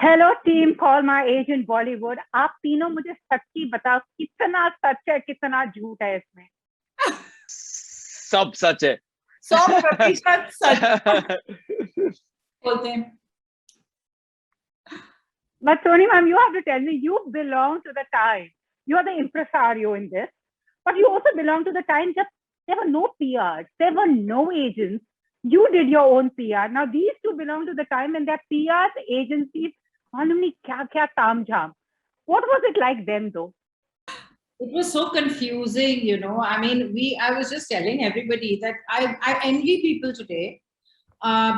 Hello team call my agent Bollywood. आप तीनों मुझे सच्ची बताओ, कितना सच है कितना झूठ है इसमें। सब सच है। 100% सच बोलते हैं। But Sony ma'am, you have to tell me, you belong to the time. You are the impresario in this, but you also belong to the time that there were no PRs, there were no agents. You did your own PR. Now these two belong to the time when there are PRs, agencies, मालूम नहीं क्या क्या ताम झाम. What was it like then though? It was so confusing, you know. I mean, I was just telling everybody that I envy people today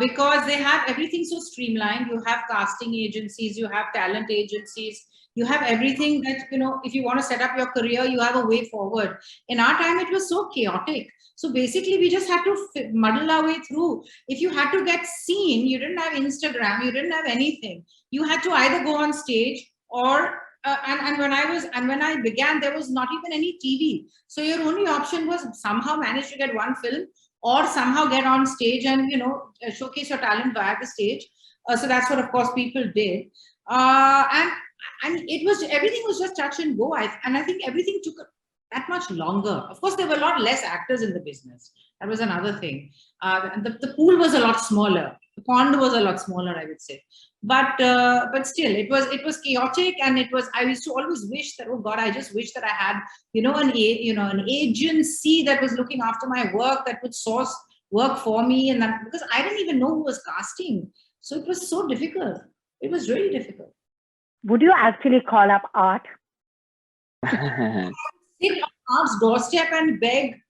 because they have everything so streamlined. You have casting agencies, you have talent agencies, you have everything that, you know, if you want to set up your career, you have a way forward. In our time, it was so chaotic. So basically, we just had to muddle our way through. If you had to get seen, you didn't have Instagram, you didn't have anything. You had to either go on stage or and when I began, there was not even any TV. So your only option was somehow manage to get one film or somehow get on stage and, you know, showcase your talent via the stage. So that's what, of course, people did. And it was, everything was just touch and go. And I think everything took that much longer. Of course, there were a lot less actors in the business. That was another thing. And the pool was a lot smaller. The pond was a lot smaller, I would say. But still, it was chaotic, and I used to always wish that, oh God, I just wish that I had, you know, an agency that was looking after my work, that would source work for me, and that, because I didn't even know who was casting, so it was so difficult. It was really difficult. Would you actually call up art? Sit on Art's doorstep and beg,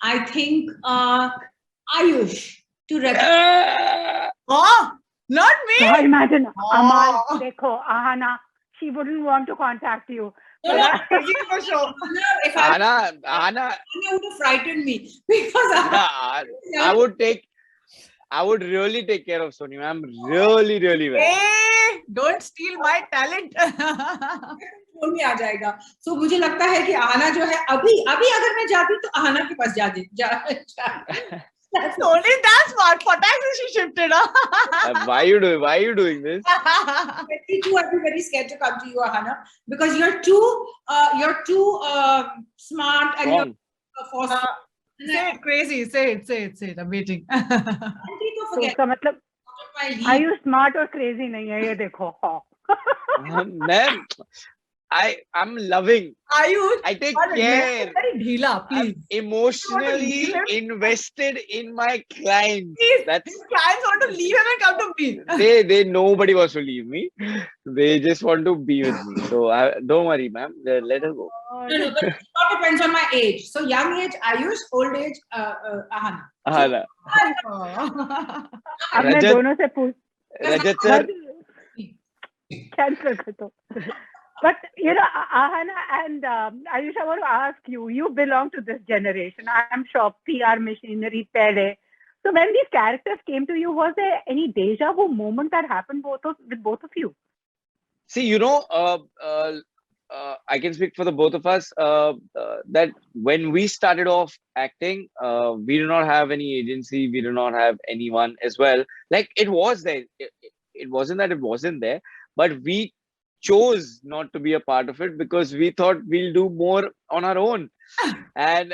I think, Ayush to represent. Oh, not me. So imagine Amal, dekho, Ahana, she wouldn't want to contact you. No, for sure. Ahana would have frightened me because I would really take care of Sony ma'am, really, really well. Hey, don't steal my talent. Phone में आ जाएगा. So मुझे लगता है कि आहना जो है अभी अगर मैं जाती तो आहना के पास जा. Only that smart for taxi she shifted. Why you doing this? I'd be very scared to come to you, Ahana, because you're too smart and Wrong. You're forceful. Say it, crazy. Say it. I'm waiting. तो इसका मतलब are you smart or crazy नहीं है ये देखो. Ma'am, I'm loving. I take care. Very dheela, please. I'm emotionally invested in my clients. Please, That's clients want to leave him and come to me. they nobody wants to leave me. They just want to be with me. So don't worry, ma'am. Let her go. No, but it all depends on my age. So young age, Ayush, old age, Ahana. Ahana. अब मैं दोनों से पूछ. Rajat sir. Cancel कर दो. But you know, Ahana and Ayush, I want to ask you. You belong to this generation. I'm sure PR machinery pehle. So when these characters came to you, was there any deja vu moment that happened with both of you? See, you know, I can speak for the both of us that when we started off acting, we do not have any agency. We do not have anyone as well. Like it was there. It wasn't that it wasn't there, but we chose not to be a part of it because we thought we'll do more on our own. And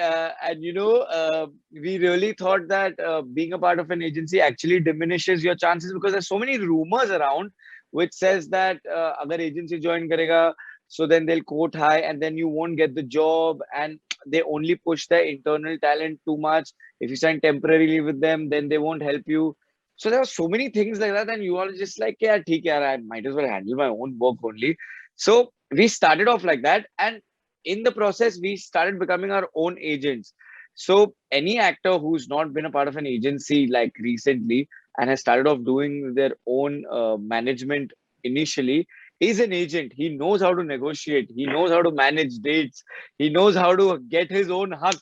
you know, we really thought that being a part of an agency actually diminishes your chances because there's so many rumors around which says that agar agency join karega, so then they'll quote high and then you won't get the job, and they only push their internal talent too much. If you sign temporarily with them, then they won't help you. So there are so many things like that, and you are just like, yeah, theek hai, I might as well handle my own work only. So we started off like that, and in the process, we started becoming our own agents. So any actor who's not been a part of an agency like recently and has started off doing their own management initially is an agent. He knows how to negotiate. He knows how to manage dates. He knows how to get his own huck.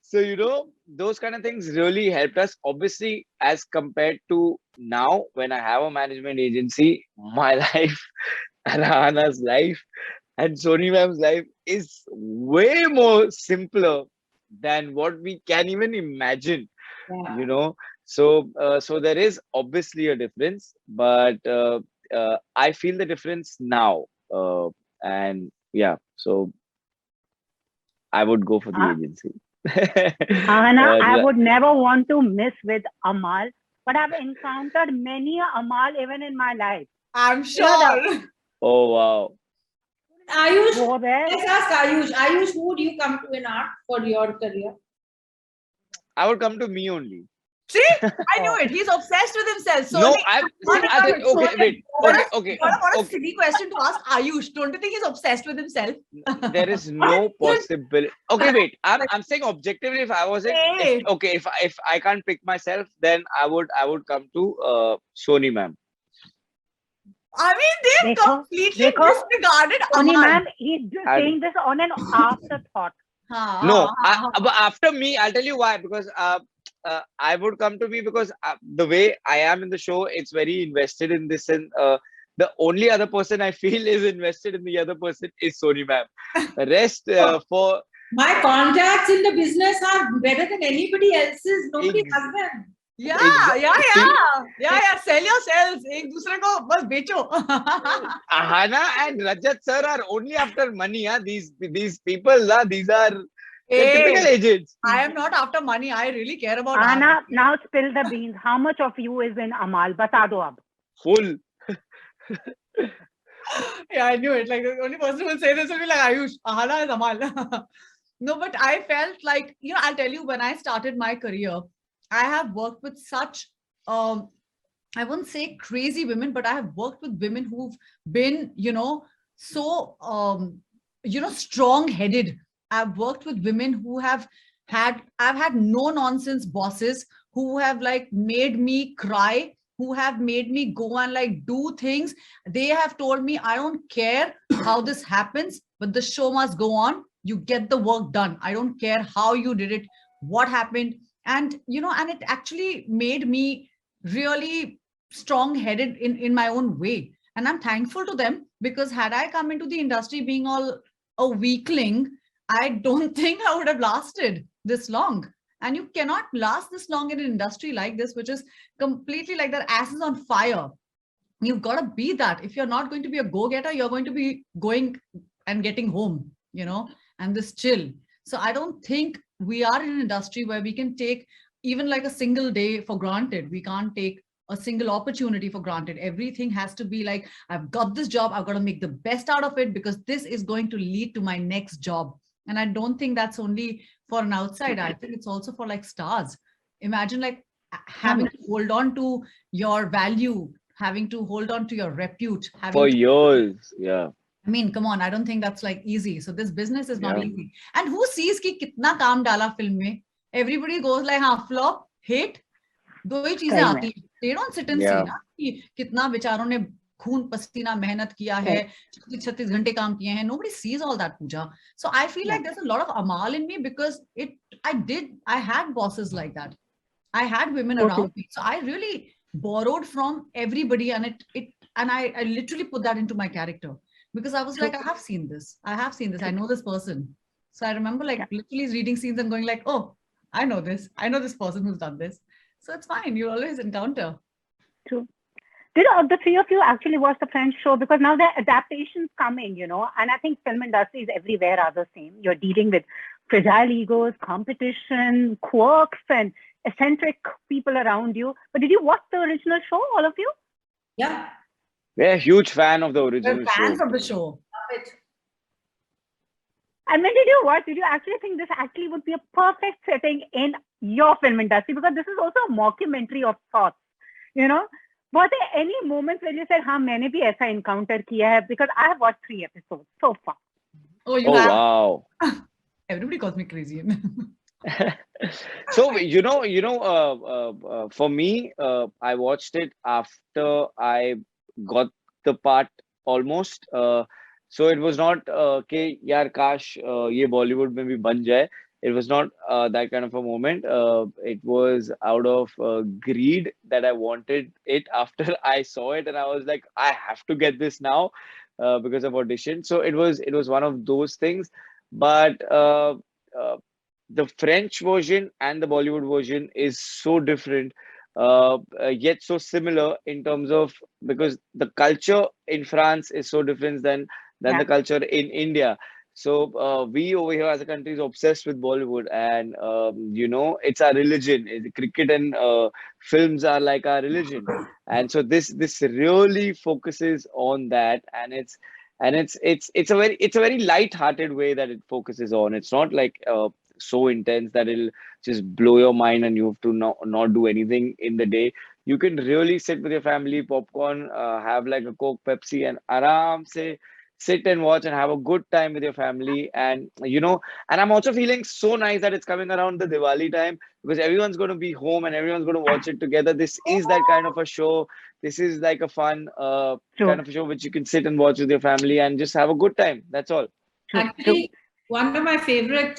So, you know, those kind of things really helped us. Obviously, as compared to now, when I have a management agency, my life and Ahana's life and Sony ma'am's life is way more simpler than what we can even imagine. Yeah. you know. So there is obviously a difference, but I feel the difference now, and yeah, so I would go for the Uh, agency. Ahana, I Uh, would never want to miss with Amal, but I've encountered many a Amal even in my life. I'm You know, the sure. oh wow. Ayush, go there. let's ask Ayush. Ayush, who would you come to in art for your career? I would come to me only. See, I knew it. He's obsessed with himself. So, No, like, I what see. I a, okay. Wait. what Okay. a, Okay. what a Okay. silly question to ask Ayush. Don't you think he's obsessed with himself? There is no possibility. Okay. Wait. I'm saying objectively. If I wasn't, if Hey, okay, if I can't pick myself, then I would come to Sony ma'am. I mean, they've Dekho, completely dekho, disregarded Tony Aman. ma'am, he's just And saying this on an afterthought. no, Ha. but after me, I'll tell you why. Because I would come to me because the way I am in the show, it's very invested in this, and the only other person I feel is invested in the other person is Sony ma'am. The rest, for My contacts in the business are better than anybody else's. Nobody ex- has them. Yeah, exa- yeah, see, yeah. Yeah, yeah. Sell yourselves. एक दूसरे को बस बेचो. Ahana and Rajat sir are only after money. These people, these are the typical Hey, agents. I am not after money. I really care about art. Ahana, now spill the beans. How much of you is in Amal? Bata do ab. Full. Yeah, I knew it. Like the only person who will say this will be like Ayush. Ahana is Amal. No, but I felt like, I'll tell you, when I started my career, I have worked with such I wouldn't say crazy women, but I have worked with women who've been, so strong-headed. I've worked with women who I've had no nonsense bosses who have like made me cry, who have made me go and like do things. They have told me, I don't care how this happens, but the show must go on. You get the work done. I don't care how you did it, what happened. And, and it actually made me really strong-headed in my own way. And I'm thankful to them, because had I come into the industry being all a weakling, I don't think I would have lasted this long. And you cannot last this long in an industry like this, which is completely like their asses on fire. You've got to be that. If you're not going to be a go-getter, you're going to be going and getting home, and this chill. So I don't think we are in an industry where we can take even like a single day for granted. We can't take a single opportunity for granted. Everything has to be like, I've got this job, I've got to make the best out of it, because this is going to lead to my next job. And I don't think that's only for an outsider. I think it's also for like stars. Imagine like having to hold on to your value, having to hold on to your repute. For years. Yeah. I mean, come on, I don't think that's like easy. So this business is not Yeah. easy. And who sees ki kitna kaam dala film mein? Everybody goes like, हाँ, flop, hit. दो ही चीजें सही में. आती हैं. They don't sit and see Yeah. ना कि कितना बेचारों ने खून पसीना मेहनत किया है, 36 घंटे काम किए हैं. Nobody sees all that, Pooja. So I feel like there's a lot of Amal in me, because I had bosses like that. I had women Okay. around me. So I really borrowed from everybody, and I literally put that into my character, because I was like, I have seen this. I know this person. So I remember like literally reading scenes and going like, oh, I know this. I know this person who's done this. So it's fine. You always encounter. True. Did the three of you actually watch the French show? Because now there are adaptations coming, and I think film industries everywhere are the same. You're dealing with fragile egos, competition, quirks, and eccentric people around you. But did you watch the original show, all of you? Yeah. We're a huge fan of the We're original fans show. of the show. Love it. And when did you watch? Did you actually think this actually would be a perfect setting in your film industry? Because this is also a mockumentary of sorts, Were there any moments when you said, हाँ मैंने भी ऐसा encounter किया है? Because I have watched 3 episodes so far. Oh, you Oh have. wow. Everybody calls me crazy. So for me, I watched it after I got the part almost. So it was not कि यार काश ये Bollywood में भी बन जाए. It was not that kind of a moment. It was out of greed that I wanted it after I saw it, and I was like, I have to get this now because of audition. So it was one of those things. But the French version and the Bollywood version is so different, yet so similar in terms of, because the culture in France is so different than Yeah. the culture in India. So we over here as a country is obsessed with Bollywood, and it's our religion. Cricket and films are like our religion, and so this really focuses on that, and it's a very light-hearted way that it focuses on. It's not like so intense that it'll just blow your mind and you have to not do anything in the day. You can really sit with your family, popcorn, have like a Coke, Pepsi, and aram se sit and watch and have a good time with your family. And I'm also feeling so nice that it's coming around the Diwali time, because everyone's going to be home and everyone's going to watch it together. This is that kind of a show. This is like a fun True. kind of a show which you can sit and watch with your family and just have a good time. That's all. True. Actually, one of my favorite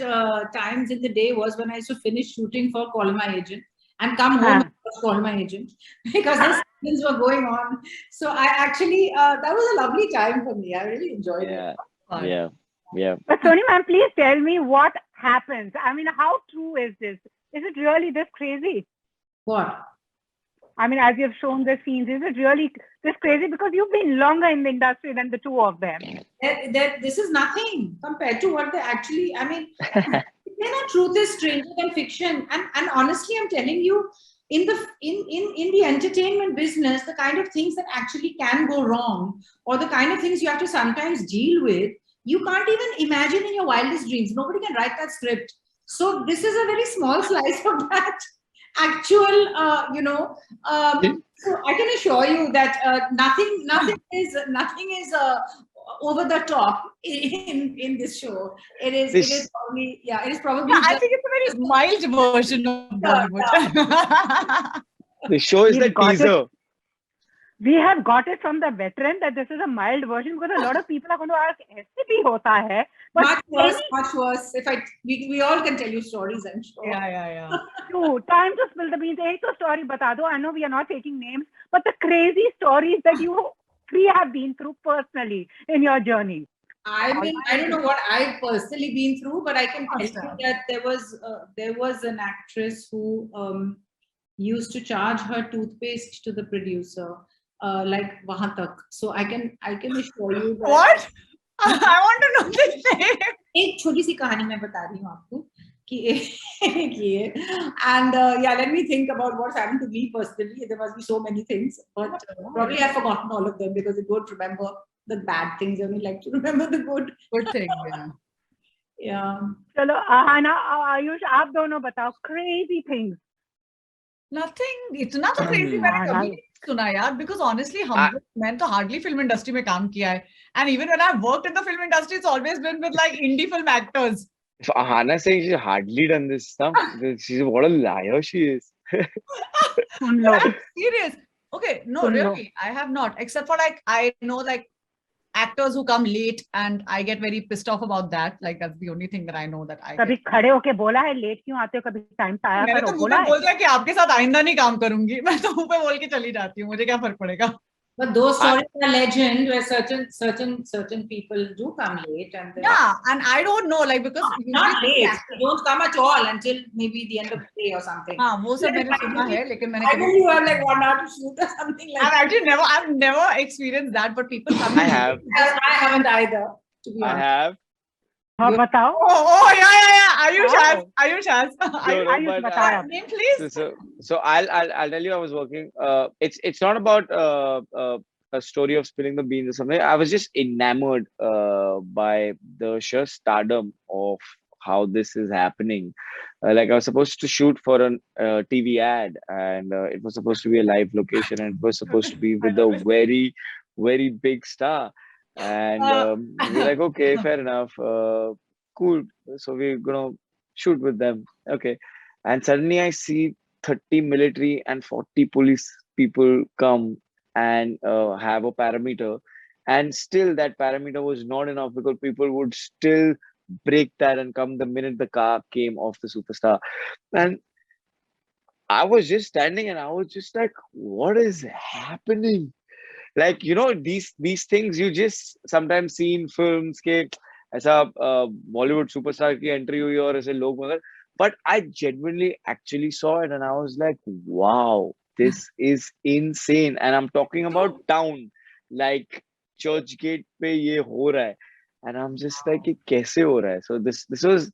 times in the day was when I used to finish shooting for Call My Agent and come home and watch Call My Agent, because the scenes were going on. So I actually, that was a lovely time for me. I really enjoyed it. Yeah, Fun. yeah. But Sony ma'am, please tell me what happens. I mean, how true is this? Is it really this crazy? What? I mean, as you've shown the scenes, is it really this crazy? Because you've been longer in the industry than the two of them. That this is nothing compared to what they actually, I mean, truth is stranger than fiction. And honestly, I'm telling you, in the entertainment business, the kind of things that actually can go wrong, or the kind of things you have to sometimes deal with, you can't even imagine in your wildest dreams. Nobody can write that script. So this is a very small slice of that actual, so I can assure you that nothing is over the top in this show. It is probably, it is probably. Yeah, I think it's a very mild version of Bollywood. The show is the We've got it. teaser. We have got it from the veteran that this is a mild version, because a lot of people are going to ask, "Aise bhi hota hai?" But Much worse. We all can tell you stories, I'm sure. Yeah. True. Time to spill the beans. Ek to story bata do. I know we are not taking names, but the crazy stories that you three have been through personally in your journey. I mean, I don't know what I've personally been through, but I can tell you that there was an actress who used to charge her toothpaste to the producer, like wahan tak. So I can assure you that. What? I want to know this name. एक छोटी सी कहानी मैं बता रही हूँ आपको कि and let me think about what's happened to me personally. There must be so many things, but probably I've forgotten all of them because I don't remember the bad things. I only like to remember the good things. Yeah. चलो आहाना आयुष आप दोनों बताओ crazy things. Nothing. इतना तो crazy मैंने कभी नहीं सुना यार, because honestly मैंने तो hardly film industry में काम किया है, and even when I've worked in the film industry, it's always been with like indie film actors. So Ahana saying she's hardly done this stuff. What a liar she is. I'm serious. Okay, no, really, I have not. Except for like I know like actors who come late, and I get very pissed off about that. Like that's the only thing that I know that I. कभी खड़े होके बोला है late क्यों आते हो, कभी time से आया मैंने करो तो बोला है? बोल दिया कि आपके साथ आइंदा नहीं काम करूंगी, मैं तो मुंह पे बोल के चली जाती हूँ, मुझे क्या फर्क पड़ेगा. But those stories are legend, where certain people do come late, and and I don't know, like because not late, they don't come at all until maybe the end of the day or something. हाँ वो सब मैंने सुना है, लेकिन मैंने I know you have like 1 hour to shoot or something like that. I've never experienced that, but people come. I have. I haven't either, to be honest. I have. हाँ बताओ. Oh yeah. Ayush has. Ayush बताओ. Name please. So I'll tell you, I was working. It's not about a story of spilling the beans or something. I was just enamored by the sheer stardom of how this is happening. Like I was supposed to shoot for a TV ad, and it was supposed to be a live location, and it was supposed to be with a very, very big star. And we're like, okay, fair enough, cool. So we're gonna shoot with them, okay. And suddenly I see 30 military and 40 police people come and have a parameter, and still that parameter was not enough, because people would still break that and come the minute the car came off the superstar. And I was just standing and I was just like, what is happening? Like, these things you just sometimes see in films के ऐसा Bollywood superstar की entry हुई और ऐसे लोग मगर, but I genuinely actually saw it and I was like, wow, this is insane. And I'm talking about town, like Churchgate pe ye ho raha hai. And I'm just like, ye kaise ho raha hai? So this was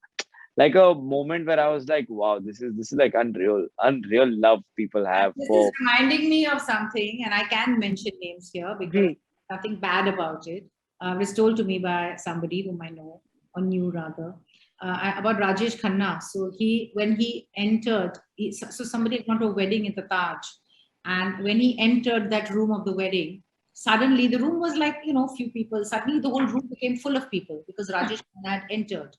like a moment where I was like, wow, this is like unreal love people have This is for. reminding me of something, and I can mention names here because Ji. nothing bad about it. It was told to me by somebody whom I know, or knew rather, about Rajesh Khanna. So when he entered, so somebody had gone to a wedding in the Taj, and when he entered that room of the wedding, suddenly the room was like, few people. Suddenly the whole room became full of people because Rajesh Khanna had entered.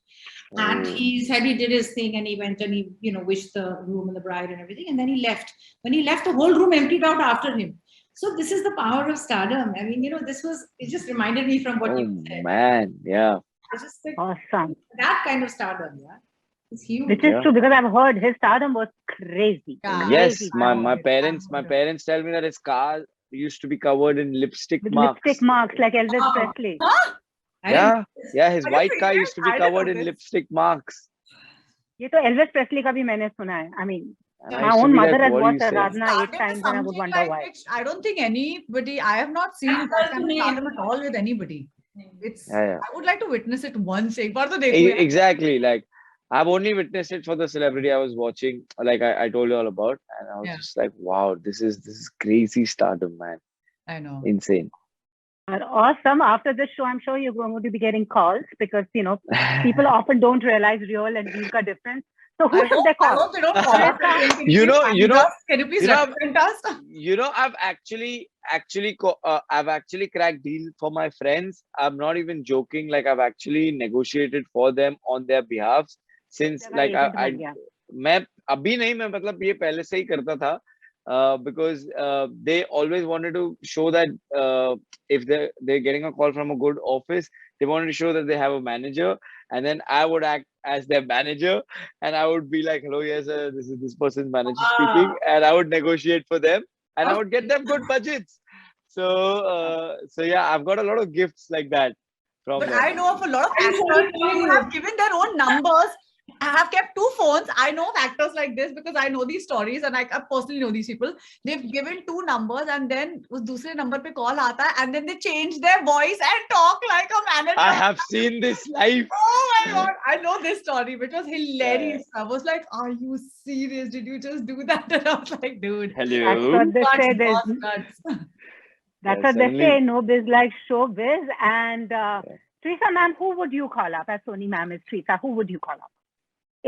And Oh, he said he did his thing and he went and he, wished the groom and the bride and everything. And then he left. When he left, the whole room emptied out after him. So this is the power of stardom. I mean, it just reminded me from what oh you said. man, yeah. It's just like Awesome. that kind of stardom, yeah. It's huge. Which is Yeah. true because I've heard his stardom was crazy. Yeah. Yes, Crazy. my I've parents heard of it. tell me that his car used to be covered in lipstick With marks. lipstick marks like Elvis Wow. Presley. Huh? I didn't- Yeah, yeah, his Are you white car serious? used to be I didn't know covered in this. lipstick marks. ये तो Elvis Presley का भी मैंने सुना है. I mean, And I my used to own be mother like, has what do you watched say? Aradhana 8 Stardom is times and I would something wonder like why. which I don't think anybody, I have not seen That's that the kind of name. stardom at all with anybody. It's, Yeah. I would like to witness it once. एक बार तो देखूं यार. Exactly. Like I've only witnessed it for the celebrity I was watching, like I told you all about, and I was Yeah. just like, wow, this is crazy stardom, man. I know. Insane. And awesome. After this show, I'm sure you're going to be getting calls because, people often don't realize real and real ka difference. So who should they I call? hope they don't call us again. Can You please know- find us? Can you please you know, represent us? I've actually cracked deal for my friends. I'm not even joking. Like I've actually negotiated for them on their behalf since तेरा like agent बन गया. मैं अभी नहीं मैं मतलब ये पहले से ही करता था because they always wanted to show that if they're getting a call from a good office, they wanted to show that they have a manager, and then I would act as their manager, and I would be like, hello, yes, this is this person's manager speaking, and I would negotiate for them, and I would get them good budgets. So yeah, I've got a lot of gifts like that from But them. I know of a lot of I'm actors sorry, who have given their own numbers. I have kept 2 phones. I know of actors like this because I know these stories and I personally know these people. They've given 2 numbers and then उस दूसरे number पे call आता है and then they change their voice and talk like a manager. I have seen this live. Oh my god, I know this story, which was hilarious. I was like, are you serious? Did you just do that? And I was like, dude. That's Hello. what they say. Guts, There's, boss guts. that's Yeah, what they suddenly- say. No biz like show biz. And Teresa ma'am, who would you call up? As Sony ma'am is Teresa, who would you call up?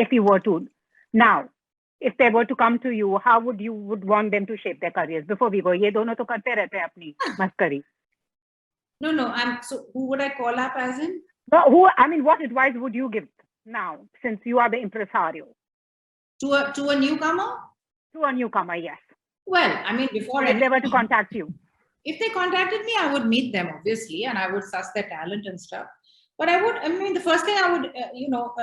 If you were to. Now, if they were to come to you, how would you want them to shape their careers? Before we go, ये दोनों तो करते रहते हैं अपनी मस्करी. No. So who would I call up as in? But what advice would you give now, since you are the impresario? To a newcomer? To a newcomer, yes. Well, I mean, before If they were to contact you. if they contacted me, I would meet them obviously, and I would suss their talent and stuff. But the first thing I would,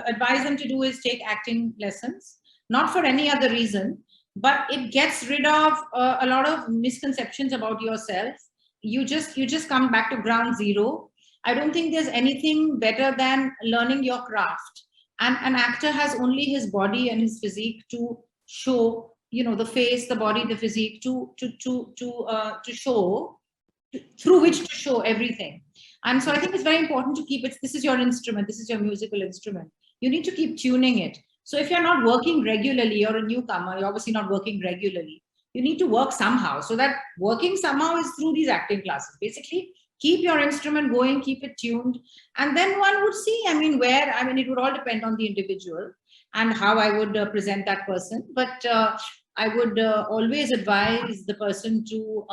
advise them to do is take acting lessons, not for any other reason, but it gets rid of a lot of misconceptions about yourself. You just come back to ground zero. I don't think there's anything better than learning your craft. And an actor has only his body and his physique to show, the face, the body, the physique to show, through which to show everything. And so I think it's very important to keep it. This is your instrument. This is your musical instrument. You need to keep tuning it. So if you're not working regularly, you're a newcomer, you're obviously not working regularly. You need to work somehow. So that working somehow is through these acting classes. Basically, keep your instrument going, keep it tuned. And then one would see, it would all depend on the individual and how I would present that person. But I would always advise the person to,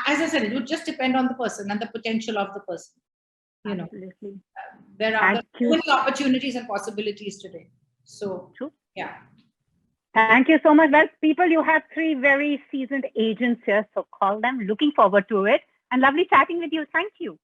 as I said, it would just depend on the person and the potential of the person. Absolutely. There are Thank so you. many opportunities and possibilities today. So, True. Yeah. Thank you so much. Well, people, you have 3 very seasoned agents here, so call them. Looking forward to it. And lovely chatting with you. Thank you.